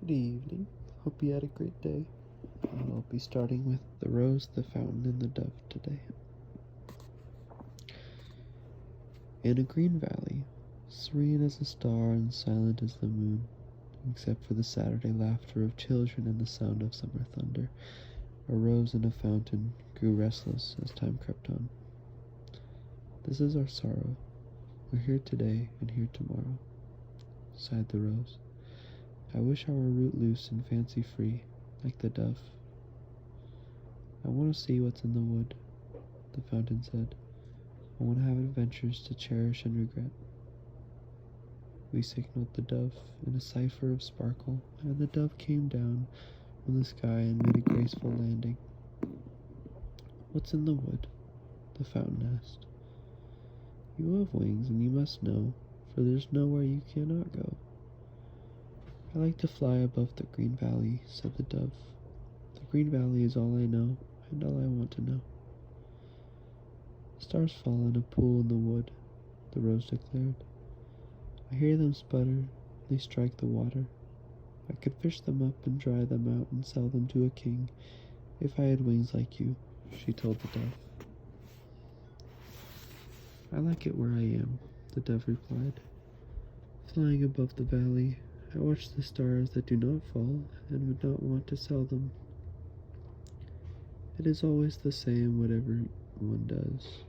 Good evening. Hope you had a great day. I'll be starting with the rose, the fountain, and the dove today. In a green valley, serene as a star and silent as the moon, except for the Saturday laughter of children and the sound of summer thunder, a rose in a fountain grew restless as time crept on. This is our sorrow. We're here today and here tomorrow, sighed the rose. I wish I were root loose and fancy free, like the dove. I want to see what's in the wood, the fountain said. I want to have adventures to cherish and regret. We signaled the dove in a cipher of sparkle, and the dove came down from the sky and made a graceful landing. What's in the wood? The fountain asked. You have wings, and you must know, for there's nowhere you cannot go. I like to fly above the green valley, said the dove. The green valley is all I know, and all I want to know. Stars fall in a pool in the wood, the rose declared. I hear them sputter, they strike the water. I could fish them up and dry them out and sell them to a king, if I had wings like you, she told the dove. I like it where I am, the dove replied. Flying above the valley, I watch the stars that do not fall and would not want to sell them. It is always the same whatever one does,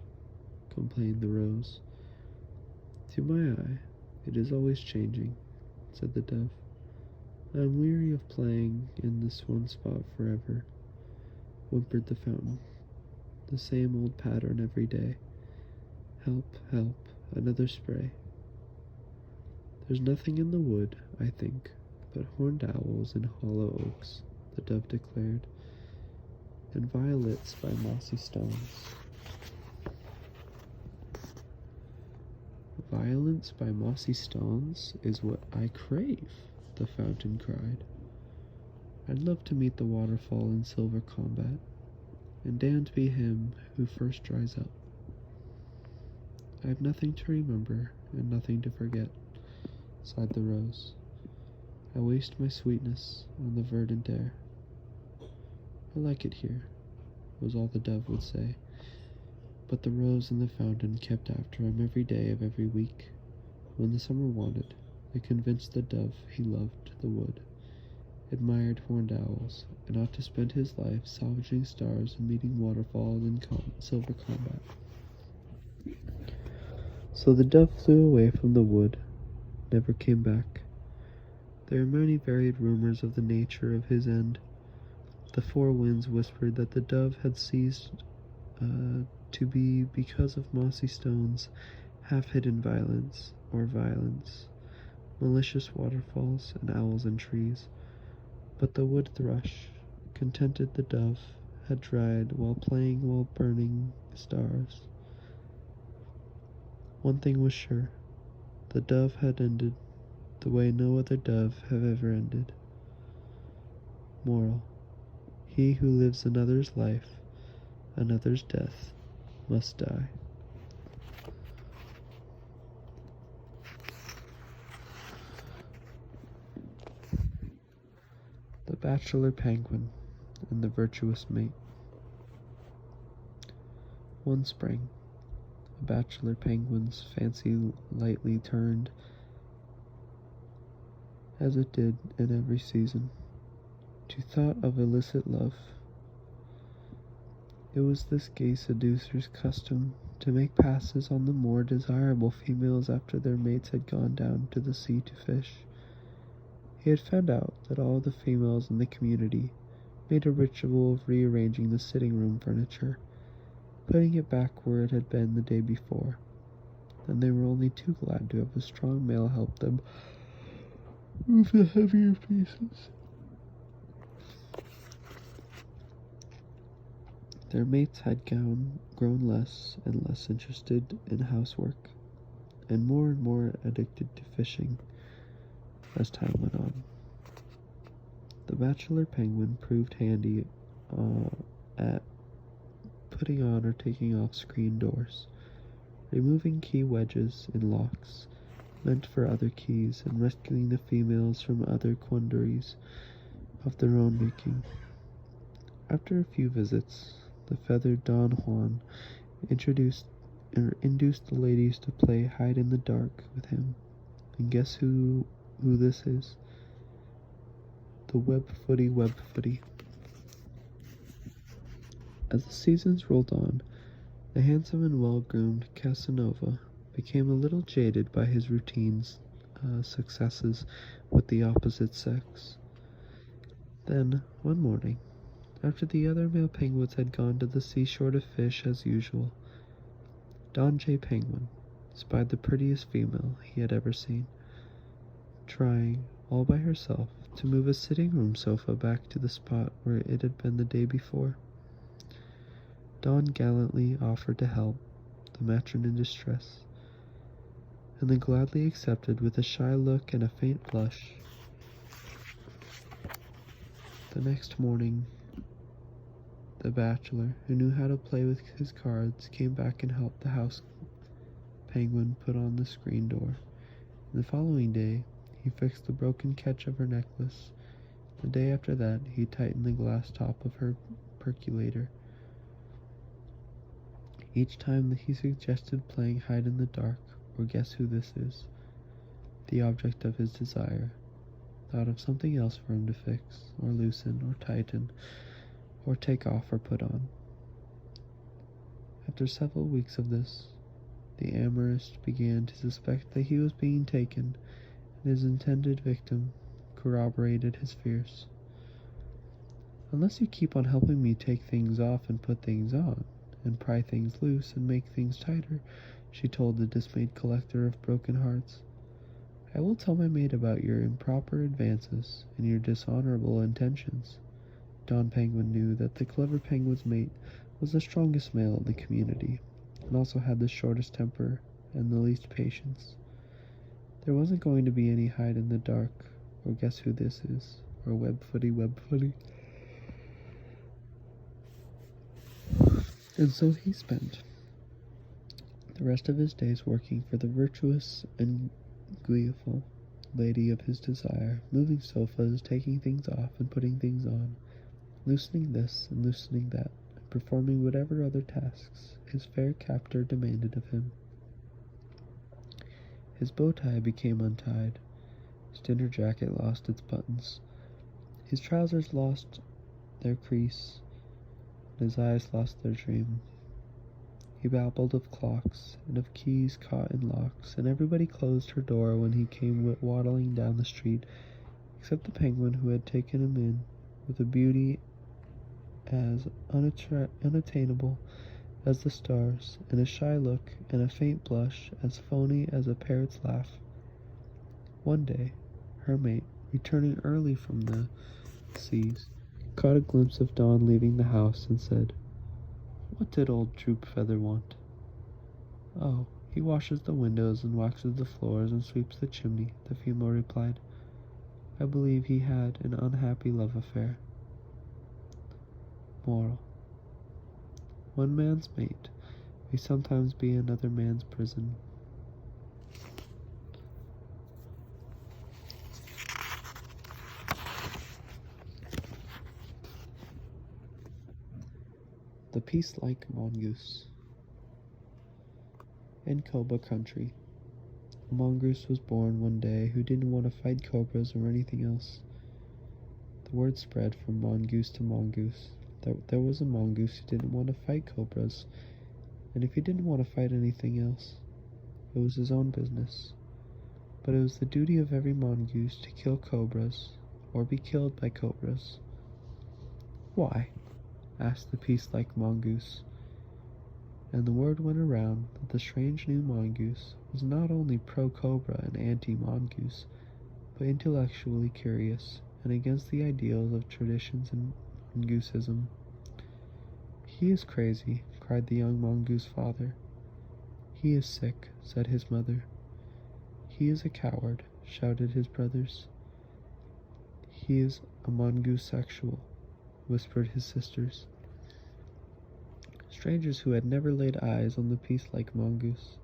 complained the rose. To my eye, it is always changing, said the dove. I am weary of playing in this one spot forever, whimpered the fountain. The same old pattern every day. Help, help, another spray. There's nothing in the wood, I think, but horned owls and hollow oaks, the dove declared, and violets by mossy stones. Violets by mossy stones is what I crave, the fountain cried. I'd love to meet the waterfall in silver combat, and damned be him who first dries up. I have nothing to remember and nothing to forget, sighed the rose. I waste my sweetness on the verdant air. I like it here, was all the dove would say. But the rose and the fountain kept after him every day of every week. When the summer wanted, they convinced the dove he loved the wood, admired horned owls, and ought to spend his life salvaging stars and meeting waterfalls in silver combat. So the dove flew away from the wood, never came back. There are many varied rumors of the nature of his end. The four winds whispered that the dove had ceased to be because of mossy stones, half-hidden violence, malicious waterfalls, and owls in trees. But the wood thrush, contented the dove, had dried while burning stars. One thing was sure, the dove had ended the way no other dove have ever ended. Moral: he who lives another's life, another's death, must die. The Bachelor Penguin and the Virtuous Mate. One spring, a bachelor penguin's fancy lightly turned, as it did in every season, to thought of illicit love. It was this gay seducer's custom to make passes on the more desirable females after their mates had gone down to the sea to fish. He had found out that all the females in the community made a ritual of rearranging the sitting room furniture, putting it back where it had been the day before, and they were only too glad to have a strong male help them move the heavier pieces. Their mates had grown less and less interested in housework, and more addicted to fishing as time went on. The bachelor penguin proved handy at putting on or taking off screen doors, removing key wedges in locks, meant for other keys, and rescuing the females from other quandaries of their own making. After a few visits, the feathered Don Juan induced the ladies to play hide in the dark with him. And guess who this is? The web footy. As the seasons rolled on, the handsome and well-groomed Casanova became a little jaded by his successes with the opposite sex. Then, one morning, after the other male penguins had gone to the seashore to fish as usual, Don J. Penguin spied the prettiest female he had ever seen, trying, all by herself, to move a sitting-room sofa back to the spot where it had been the day before. Don gallantly offered to help the matron in distress, and then gladly accepted with a shy look and a faint blush. The next morning, the bachelor, who knew how to play with his cards, came back and helped the house penguin put on the screen door. The following day, he fixed the broken catch of her necklace. The day after that, he tightened the glass top of her percolator. Each time that he suggested playing hide in the dark, or guess who this is, the object of his desire thought of something else for him to fix, or loosen, or tighten, or take off or put on. After several weeks of this, the amorist began to suspect that he was being taken, and his intended victim corroborated his fears. "Unless you keep on helping me take things off and put things on, and pry things loose and make things tighter," she told the dismayed collector of broken hearts, "I will tell my maid about your improper advances and your dishonorable intentions." Don Penguin knew that the clever penguin's mate was the strongest male in the community, and also had the shortest temper and the least patience. There wasn't going to be any hide in the dark, or guess who this is, or web footy. And so he spent the rest of his days working for the virtuous and gleeful lady of his desire, moving sofas, taking things off and putting things on, loosening this and loosening that, and performing whatever other tasks his fair captor demanded of him. His bow tie became untied, his dinner jacket lost its buttons, his trousers lost their crease, and his eyes lost their dream. He babbled of clocks, and of keys caught in locks, and everybody closed her door when he came waddling down the street, except the penguin who had taken him in, with a beauty as unattainable as the stars, and a shy look and a faint blush as phony as a parrot's laugh. One day, her mate, returning early from the seas, caught a glimpse of Don leaving the house and said, "What did old Droop Feather want?" "Oh, he washes the windows and waxes the floors and sweeps the chimney," the female replied. "I believe he had an unhappy love affair." Moral: one man's mate may sometimes be another man's prison. The peacelike mongoose. In Cobra country, a mongoose was born one day who didn't want to fight cobras or anything else. The word spread from mongoose to mongoose that there was a mongoose who didn't want to fight cobras, and if he didn't want to fight anything else, it was his own business. But it was the duty of every mongoose to kill cobras, or be killed by cobras. "Why?" asked the peacelike mongoose, and the word went around that the strange new mongoose was not only pro-cobra and anti-mongoose, but intellectually curious and against the ideals of traditions and mongoosism. "He is crazy," cried the young mongoose father. "He is sick," said his mother. "He is a coward," shouted his brothers. "He is a mongoose sexual," whispered his sisters. Strangers who had never laid eyes on the peacelike mongoose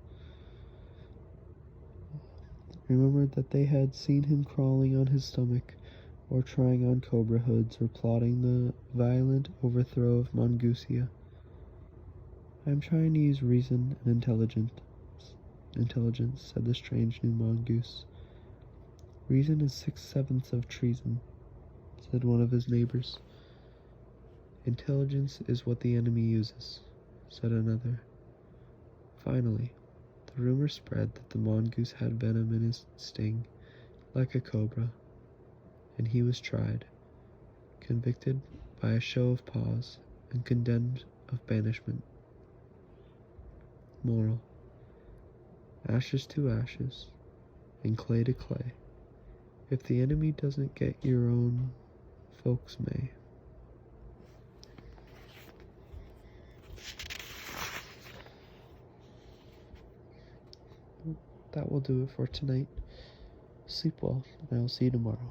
remembered that they had seen him crawling on his stomach, or trying on cobra hoods, or plotting the violent overthrow of Mongoose. "I am trying to use reason and intelligence," said the strange new mongoose. "Reason is 6/7 of treason," said one of his neighbors. "Intelligence is what the enemy uses," said another. Finally, the rumor spread that the mongoose had venom in his sting, like a cobra, and he was tried, convicted by a show of paws, and condemned of banishment. Moral: ashes to ashes, and clay to clay. If the enemy doesn't get your own, folks may. That will do it for tonight. Sleep well, and I will see you tomorrow.